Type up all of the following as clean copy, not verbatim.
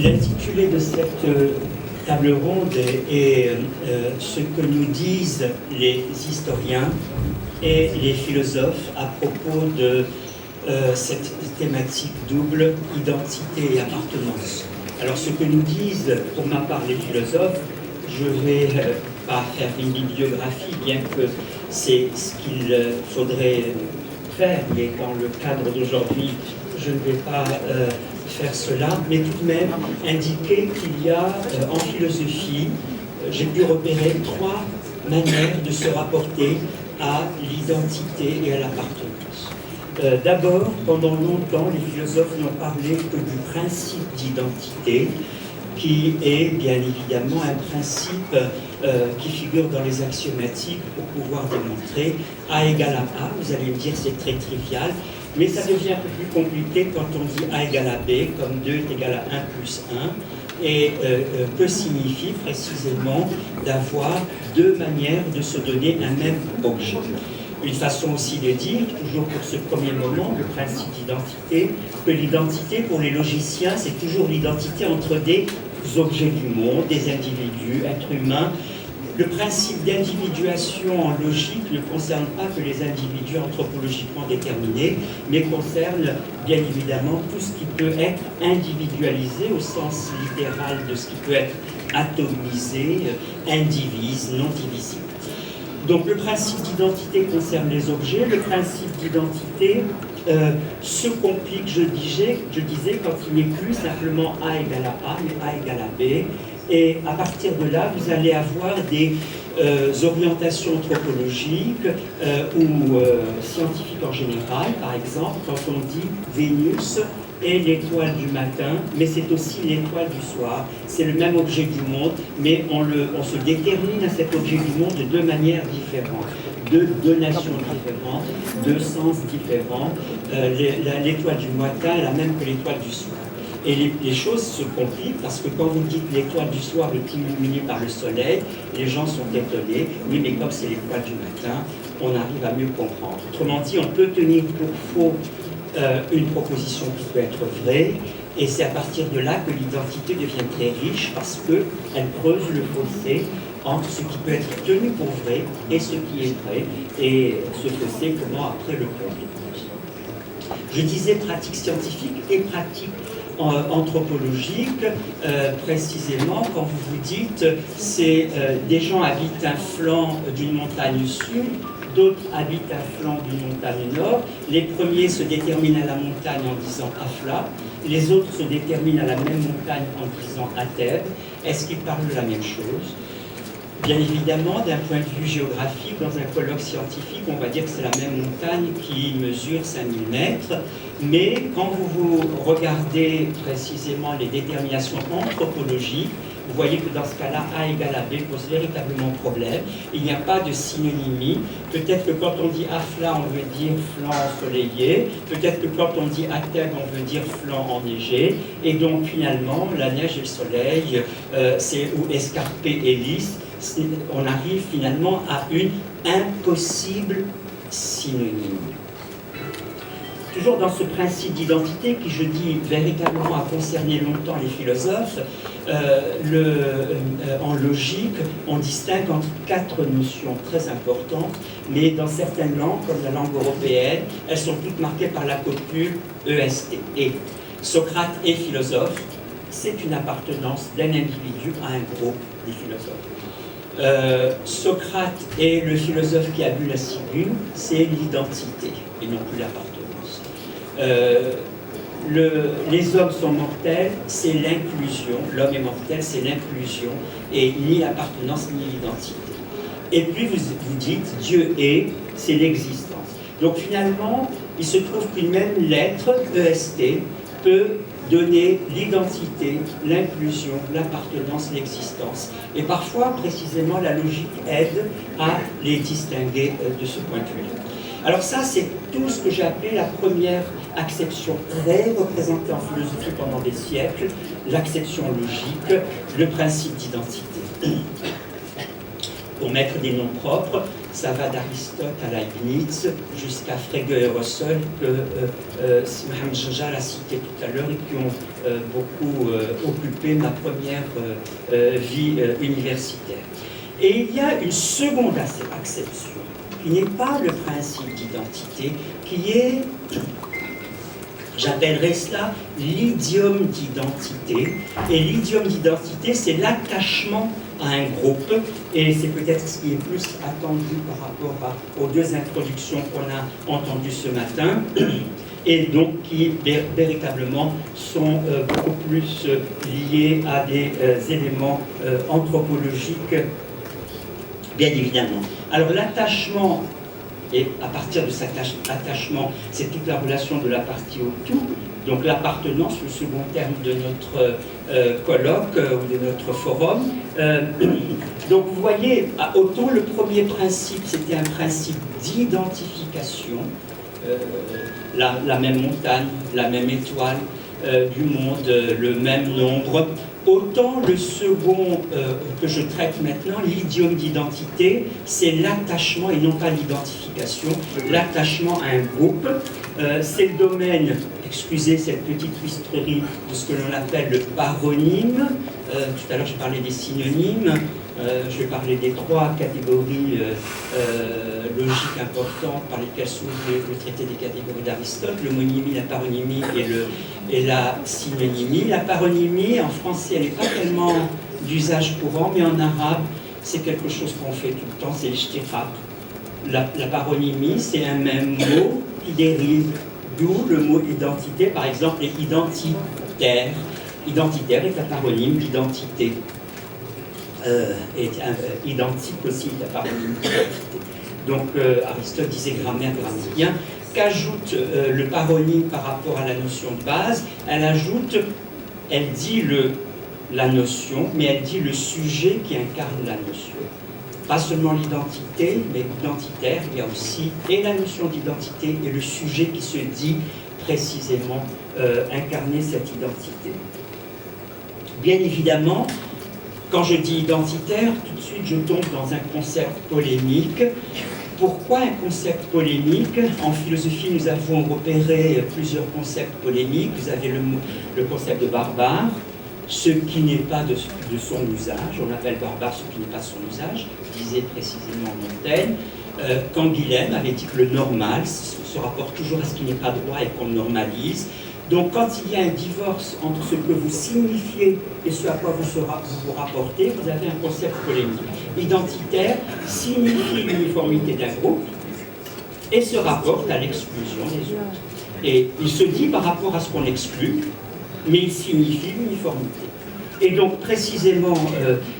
L'intitulé de cette table ronde est ce que nous disent les historiens et les philosophes à propos de cette thématique double, identité et appartenance. Alors ce que nous disent pour ma part les philosophes, je ne vais pas faire une bibliographie, bien que c'est ce qu'il faudrait faire, mais dans le cadre d'aujourd'hui, je ne vais pas faire cela, mais tout de même indiquer qu'il y a en philosophie, j'ai pu repérer 3 manières de se rapporter à l'identité et à l'appartenance. D'abord, pendant longtemps, les philosophes n'ont parlé que du principe d'identité, qui est bien évidemment un principe qui figure dans les axiomatiques pour pouvoir démontrer A égale à A. Vous allez me dire c'est très trivial, mais ça devient un peu plus compliqué quand on dit A égale à B, comme 2 est égal à 1 plus 1, et que signifie précisément d'avoir 2 manières de se donner un même objet. Une façon aussi de dire, toujours pour ce premier moment, le principe d'identité, que l'identité pour les logiciens, c'est toujours l'identité entre des objets du monde, des individus, êtres humains. Le principe d'individuation en logique ne concerne pas que les individus anthropologiquement déterminés, mais concerne bien évidemment tout ce qui peut être individualisé au sens littéral de ce qui peut être atomisé, indivise, non divisible. Donc le principe d'identité concerne les objets, le principe d'identité se complique, je disais, quand il n'est plus simplement A égale à A, mais A égale à B. Et à partir de là, vous allez avoir des orientations anthropologiques ou scientifiques en général. Par exemple, quand on dit Vénus est l'étoile du matin, mais c'est aussi l'étoile du soir. C'est le même objet du monde, mais on se détermine à cet objet du monde de 2 manières différentes. Deux nations différentes, 2 sens différents. L'étoile du matin est la même que l'étoile du soir. Et les choses se compliquent parce que quand vous dites l'étoile du soir est illuminée par le soleil, les gens sont étonnés. Oui, mais comme c'est l'étoile du matin, on arrive à mieux comprendre. Autrement dit, on peut tenir pour faux une proposition qui peut être vraie, et c'est à partir de là que l'identité devient très riche parce qu'elle creuse le fossé entre ce qui peut être tenu pour vrai et ce qui est vrai, et ce fossé, comment après le combler. Je disais pratique scientifique et pratique anthropologique, précisément quand vous vous dites c'est des gens habitent un flanc d'une montagne sud, d'autres habitent un flanc d'une montagne nord. Les premiers se déterminent à la montagne en disant Afla, les autres se déterminent à la même montagne en disant Athènes. Est-ce qu'ils parlent de la même chose? Bien évidemment, d'un point de vue géographique, dans un colloque scientifique, on va dire que c'est la même montagne qui mesure 5000 mètres, mais quand vous regardez précisément les déterminations anthropologiques, vous voyez que dans ce cas-là, A égale à B pose véritablement problème. Il n'y a pas de synonymie. Peut-être que quand on dit Afla, on veut dire flanc ensoleillé. Peut-être que quand on dit Athènes, on veut dire flanc enneigé. Et donc finalement, la neige et le soleil, ou escarpé et lisse, on arrive finalement à une impossible synonyme. Toujours dans ce principe d'identité qui, je dis, véritablement a concerné longtemps les philosophes, en logique, on distingue entre 4 notions très importantes, mais dans certaines langues, comme la langue européenne, elles sont toutes marquées par la copule EST. Et Socrate est philosophe, c'est une appartenance d'un individu à un groupe des philosophes. Socrate est le philosophe qui a bu la ciguë, c'est l'identité et non plus l'appartenance. Les hommes sont mortels, c'est l'inclusion. L'homme est mortel, c'est l'inclusion, et ni l'appartenance ni l'identité. Et puis vous dites Dieu est, c'est l'existence. Donc finalement, il se trouve qu'une même lettre, EST, peut donner l'identité, l'inclusion, l'appartenance, l'existence. Et parfois, précisément, la logique aide à les distinguer de ce point de vue-là. Alors ça, c'est tout ce que j'ai appelé la première acception très représentée en philosophie pendant des siècles, l'acception logique, le principe d'identité. Pour mettre des noms propres, ça va d'Aristote à Leibniz jusqu'à Frege et Russell, que Mohamed Jajal a cité tout à l'heure et qui ont beaucoup occupé ma première vie universitaire. Et il y a une seconde acception, qui n'est pas le principe d'identité, qui est, j'appellerais cela l'idiome d'identité. Et l'idiome d'identité, c'est l'attachement à un groupe, et c'est peut-être ce qui est plus attendu par rapport aux deux introductions qu'on a entendues ce matin, et donc qui véritablement sont beaucoup plus liés à des éléments anthropologiques, bien évidemment. Alors l'attachement, et à partir de cet attachement, c'est toute la relation de la partie au tout, donc l'appartenance, le second terme de notre colloque ou de notre forum. Donc vous voyez, autant le premier principe, c'était un principe d'identification, la même montagne, la même étoile du monde, le même nombre. Autant le second que je traite maintenant, l'idiome d'identité, c'est l'attachement et non pas l'identification, l'attachement à un groupe. C'est le domaine, excusez cette petite twistrerie, de ce que l'on appelle le paronyme. Tout à l'heure, j'ai parlé des synonymes. Je vais parler des trois catégories logiques importantes par lesquelles s'ouvre le traité des catégories d'Aristote, l'homonymie, la paronymie et la synonymie. La paronymie, en français, elle n'est pas tellement d'usage courant, mais en arabe, c'est quelque chose qu'on fait tout le temps, c'est l'ishtiqaq. La paronymie, c'est un même mot qui dérive d'où le mot identité, par exemple, est identitaire. Identitaire est un paronyme d'identité. Est identique aussi à la paronymie d'identité. Donc Aristote disait grammaire, grammairien. Qu'ajoute le paronyme par rapport à la notion de base? Elle dit la notion, mais elle dit le sujet qui incarne la notion. Pas seulement l'identité, mais identitaire, il y a aussi et la notion d'identité et le sujet qui se dit précisément incarner cette identité. Bien évidemment, quand je dis identitaire, tout de suite je tombe dans un concept polémique. Pourquoi un concept polémique? En philosophie, nous avons repéré plusieurs concepts polémiques. Vous avez le concept de barbare, ce qui n'est pas de son usage. On appelle barbare ce qui n'est pas de son usage, disait précisément Montaigne. Canguilhem avait dit que le normal se rapporte toujours à ce qui n'est pas droit et qu'on normalise. Donc quand il y a un divorce entre ce que vous signifiez et ce à quoi vous rapportez, vous avez un concept polémique. Identitaire signifie l'uniformité d'un groupe et se rapporte à l'exclusion des autres. Et il se dit par rapport à ce qu'on exclut, mais il signifie l'uniformité. Et donc précisément,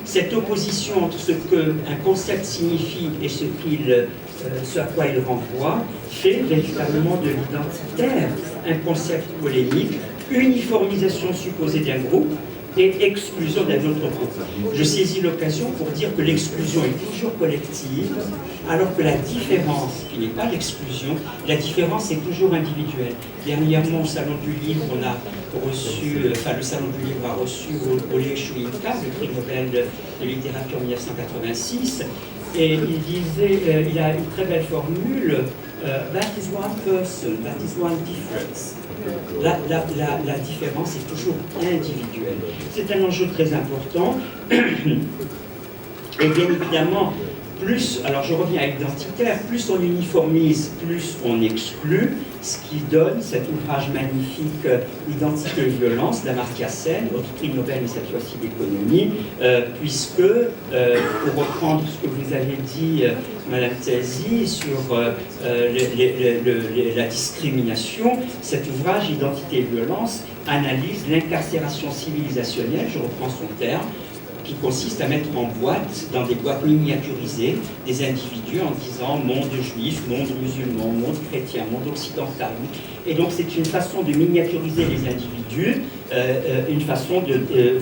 cette opposition entre ce qu'un concept signifie et ce à quoi il renvoie, fait véritablement de l'identitaire un concept polémique, uniformisation supposée d'un groupe et exclusion d'un autre groupe. Je saisis l'occasion pour dire que l'exclusion est toujours collective, alors que la différence, qui n'est pas l'exclusion, la différence est toujours individuelle. Dernièrement, au Salon du Livre, on a reçu, le Salon du Livre a reçu Ole Chouinka, le prix Nobel de littérature 1986, et il disait, il a une très belle formule, that is one person, that is one difference. La différence est toujours individuelle. C'est un enjeu très important. Et bien évidemment, plus, alors je reviens à l'identitaire, plus on uniformise, plus on exclut, ce qui donne cet ouvrage magnifique Identité et violence d'Amartya Sen, autre prix Nobel, mais cette fois-ci d'économie, puisque, pour reprendre ce que vous avez dit, Madame Tesi, sur la discrimination, cet ouvrage Identité et violence analyse l'incarcération civilisationnelle, je reprends son terme, qui consiste à mettre en boîte, dans des boîtes miniaturisées, des individus en disant monde juif, monde musulman, monde chrétien, monde occidental. Et donc c'est une façon de miniaturiser les individus, une façon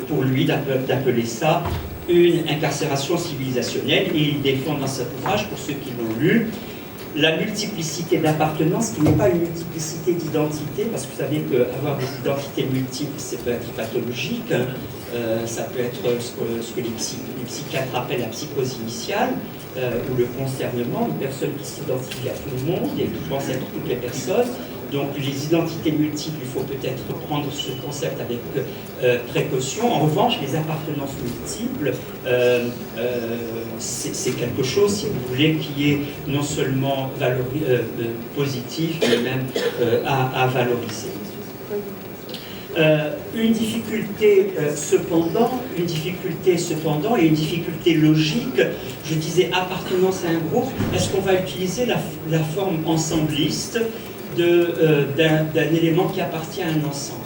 pour lui d'appeler ça une incarcération civilisationnelle. Et il défend dans cet ouvrage, pour ceux qui l'ont lu, la multiplicité d'appartenance, qui n'est pas une multiplicité d'identité, parce que vous savez qu'avoir des identités multiples, ça peut être pathologique, hein. Ça peut être ce que les psychiatres appellent la psychose initiale, ou le concernement, une personne qui s'identifie à tout le monde et qui pense être toutes les personnes. Donc les identités multiples, il faut peut-être prendre ce concept avec précaution. En revanche, les appartenances multiples, c'est quelque chose, si vous voulez, qui est non seulement positif, mais même à valoriser. Une difficulté cependant, et une difficulté logique, je disais appartenance à un groupe, est-ce qu'on va utiliser la forme ensembliste d'un élément qui appartient à un ensemble?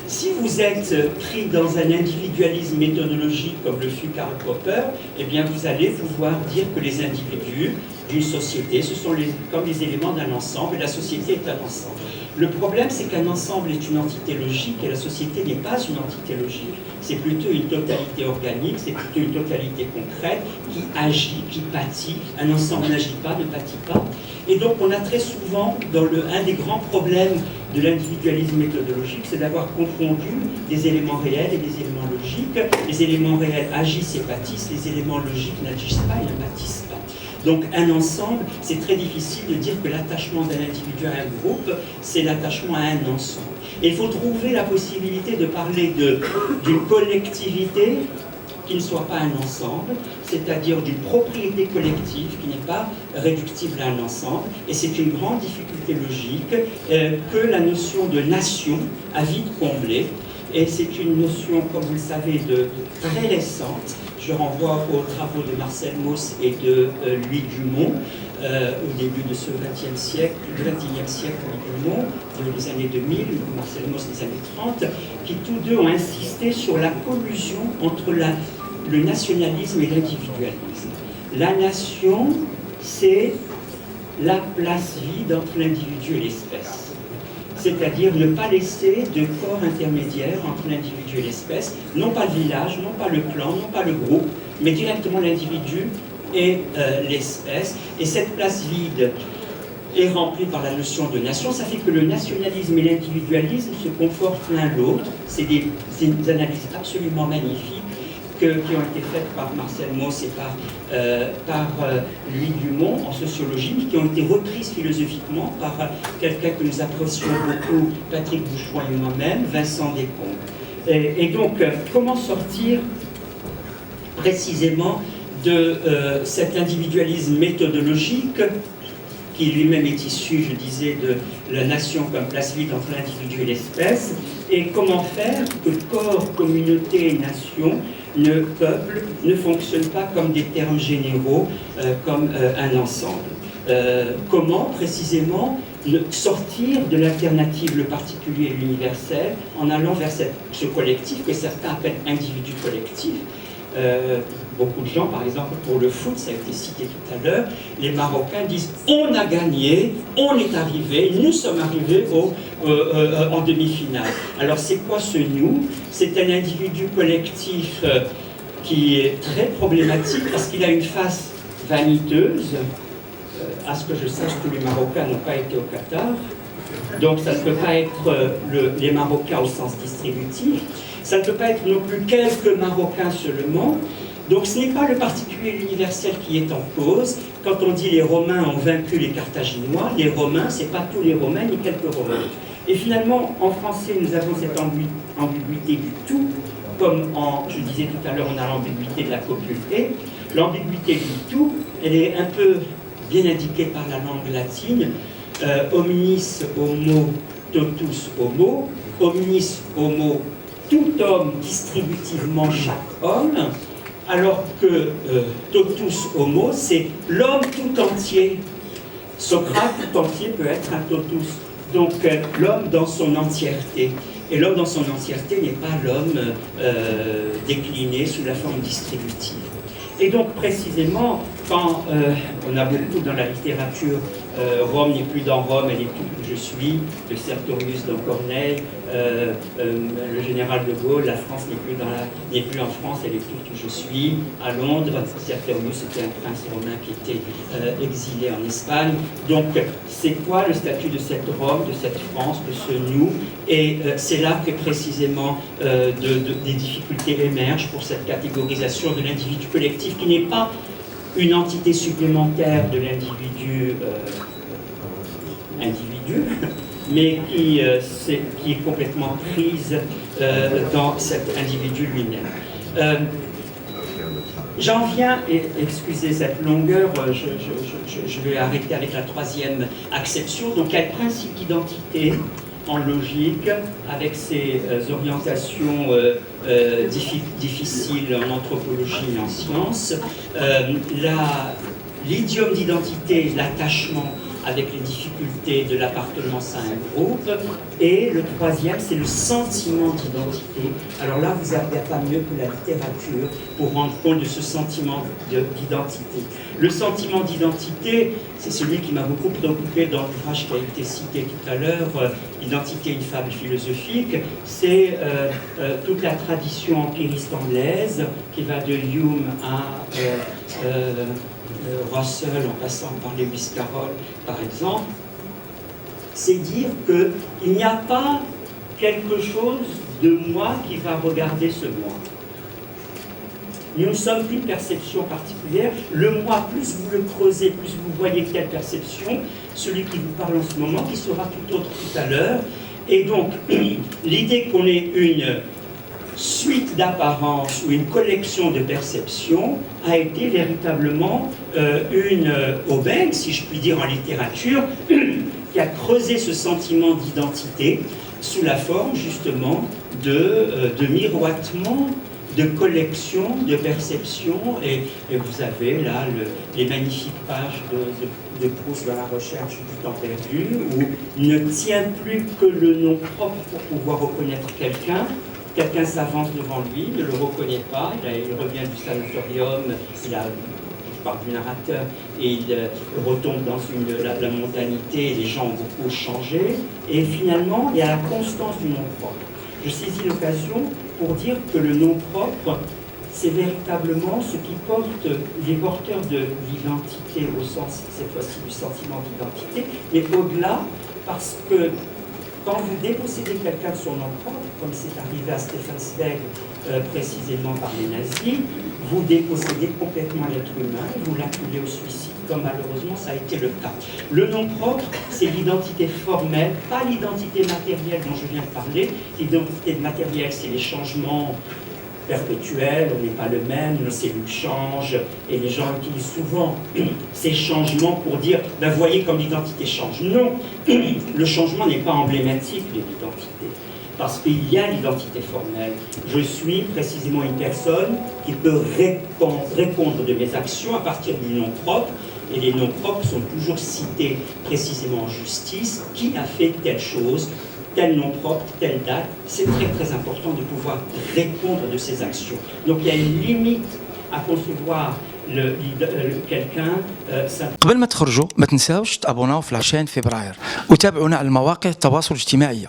Si vous êtes pris dans un individualisme méthodologique comme le fut Karl Popper, eh bien vous allez pouvoir dire que les individus d'une société, ce sont comme les éléments d'un ensemble, et la société est un ensemble. Le problème, c'est qu'un ensemble est une entité logique et la société n'est pas une entité logique. C'est plutôt une totalité organique, c'est plutôt une totalité concrète qui agit, qui pâtit. Un ensemble n'agit pas, ne pâtit pas. Et donc, on a très souvent, un des grands problèmes de l'individualisme méthodologique, c'est d'avoir confondu des éléments réels et des éléments logiques. Les éléments réels agissent et pâtissent, les éléments logiques n'agissent pas et ne pâtissent pas. Donc un ensemble, c'est très difficile de dire que l'attachement d'un individu à un groupe, c'est l'attachement à un ensemble. Et il faut trouver la possibilité de parler d'une collectivité qui ne soit pas un ensemble, c'est-à-dire d'une propriété collective qui n'est pas réductible à un ensemble. Et c'est une grande difficulté logique que la notion de nation a vite comblée. Et c'est une notion, comme vous le savez, très récente. Je renvoie aux travaux de Marcel Mauss et de Louis Dumont au début de ce XXe siècle, Louis Dumont, des années 2000, Marcel Mauss des années 30, qui tous deux ont insisté sur la collusion entre le nationalisme et l'individualisme. La nation, c'est la place vide entre l'individu et l'espèce. C'est-à-dire ne pas laisser de corps intermédiaire entre l'individu et l'espèce, non pas le village, non pas le clan, non pas le groupe, mais directement l'individu et l'espèce. Et cette place vide est remplie par la notion de nation. Ça fait que le nationalisme et l'individualisme se confortent l'un l'autre. C'est des analyses absolument magnifiques qui ont été faites par Marcel Mauss et par Louis Dumont en sociologie, mais qui ont été reprises philosophiquement par quelqu'un que nous apprécions beaucoup, Patrick Boucheron et moi-même, Vincent Descombes. Et donc, comment sortir précisément de cet individualisme méthodologique qui lui-même est issu, je disais, de la nation comme place vide entre l'individu et l'espèce, et comment faire que corps, communauté et nation, peuple, ne fonctionnent pas comme des termes généraux, comme un ensemble. Comment, précisément, sortir de l'alternative, le particulier et l'universel, en allant vers ce collectif que certains appellent individu collectif. Beaucoup de gens, par exemple, pour le foot, ça a été cité tout à l'heure, les Marocains disent « on a gagné, on est arrivé, nous sommes arrivés en demi-finale ». Alors c'est quoi ce « nous » ? C'est un individu collectif qui est très problématique parce qu'il a une face vaniteuse. À ce que je sache, tous les Marocains n'ont pas été au Qatar. Donc ça ne peut pas être les Marocains au sens distributif. Ça ne peut pas être non plus quelques Marocains seulement. Donc ce n'est pas le particulier et l'universel qui est en cause. Quand on dit les Romains ont vaincu les Carthaginois, les Romains, ce n'est pas tous les Romains ni quelques Romains. Et finalement, en français, nous avons cette ambiguïté du tout, comme je disais tout à l'heure, on a l'ambiguïté de la copulté. L'ambiguïté du tout, elle est un peu bien indiquée par la langue latine. Hominis homo totus homo, hominis homo tout homme, distributivement chaque homme, alors que totus homo, c'est l'homme tout entier. Socrate tout entier peut être un totus. Donc l'homme dans son entièreté. Et l'homme dans son entièreté n'est pas l'homme décliné sous la forme distributive. Et donc précisément, quand on a beaucoup dans la littérature, Rome n'est plus dans Rome, elle est tout où je suis, le Sertorius dans Corneille, le général de Gaulle, la France n'est plus en France, elle est tout où je suis, à Londres, Sertorius était un prince romain qui était exilé en Espagne. Donc c'est quoi le statut de cette Rome, de cette France, de ce nous? Et c'est là que précisément des difficultés émergent pour cette catégorisation de l'individu collectif qui n'est pas une entité supplémentaire de l'individu mais qui est complètement prise dans cet individu lui-même. J'en viens, et excusez cette longueur, je vais arrêter avec la troisième acception. Donc, il y a le principe d'identité en logique, avec ses orientations difficiles en anthropologie et en sciences. L'idiome d'identité, l'attachement avec les difficultés de l'appartenance à un groupe. Et le troisième, c'est le sentiment d'identité. Alors là, vous n'avez pas mieux que la littérature pour rendre compte de ce sentiment d'identité. Le sentiment d'identité, c'est celui qui m'a beaucoup préoccupé dans l'ouvrage qui a été cité tout à l'heure, Identité, une fable philosophique. C'est toute la tradition empiriste anglaise qui va de Hume à Russell, en passant par Lewis Carroll, par exemple. C'est dire qu'il n'y a pas quelque chose de moi qui va regarder ce moi. Nous ne sommes qu'une perception particulière. Le moi, plus vous le creusez, plus vous voyez quelle perception, celui qui vous parle en ce moment, qui sera tout autre tout à l'heure. Et donc, l'idée qu'on ait une suite d'apparence ou une collection de perceptions a été véritablement une aubaine, si je puis dire en littérature, qui a creusé ce sentiment d'identité sous la forme justement de miroitement, de collection, de perception, et vous avez là les magnifiques pages de Proust dans La recherche du temps perdu, où il ne tient plus que le nom propre pour pouvoir reconnaître quelqu'un. Quelqu'un s'avance devant lui, ne le reconnaît pas, il revient du sanatorium, je parle du narrateur, et il retombe dans la mondanité, les gens ont beaucoup changé, et finalement, il y a la constance du nom propre. Je saisis l'occasion pour dire que le nom propre, c'est véritablement ce qui porte les porteurs de l'identité, au sens, cette fois-ci, du sentiment d'identité, mais au-delà, parce que quand vous dépossédez quelqu'un de son nom propre, comme c'est arrivé à Stefan Zweig précisément par les nazis, vous dépossédez complètement l'être humain, vous l'acculez au suicide, comme malheureusement ça a été le cas. Le nom propre, c'est l'identité formelle, pas l'identité matérielle dont je viens de parler. L'identité matérielle, c'est les changements perpétuel, on n'est pas le même, nos cellules changent, et les gens utilisent souvent ces changements pour dire, ben voyez comme l'identité change. Non, le changement n'est pas emblématique de l'identité, parce qu'il y a l'identité formelle. Je suis précisément une personne qui peut répondre de mes actions à partir du nom propre, et les noms propres sont toujours cités précisément en justice, qui a fait telle chose, tel nom propre, telle date, c'est très très important de pouvoir répondre de ces actions. Donc il y a une limite à concevoir quelqu'un. قبل ما تخرجوا ما تنساوش تابوناو في 20 فبراير وتابعونا على المواقع التواصل الاجتماعي.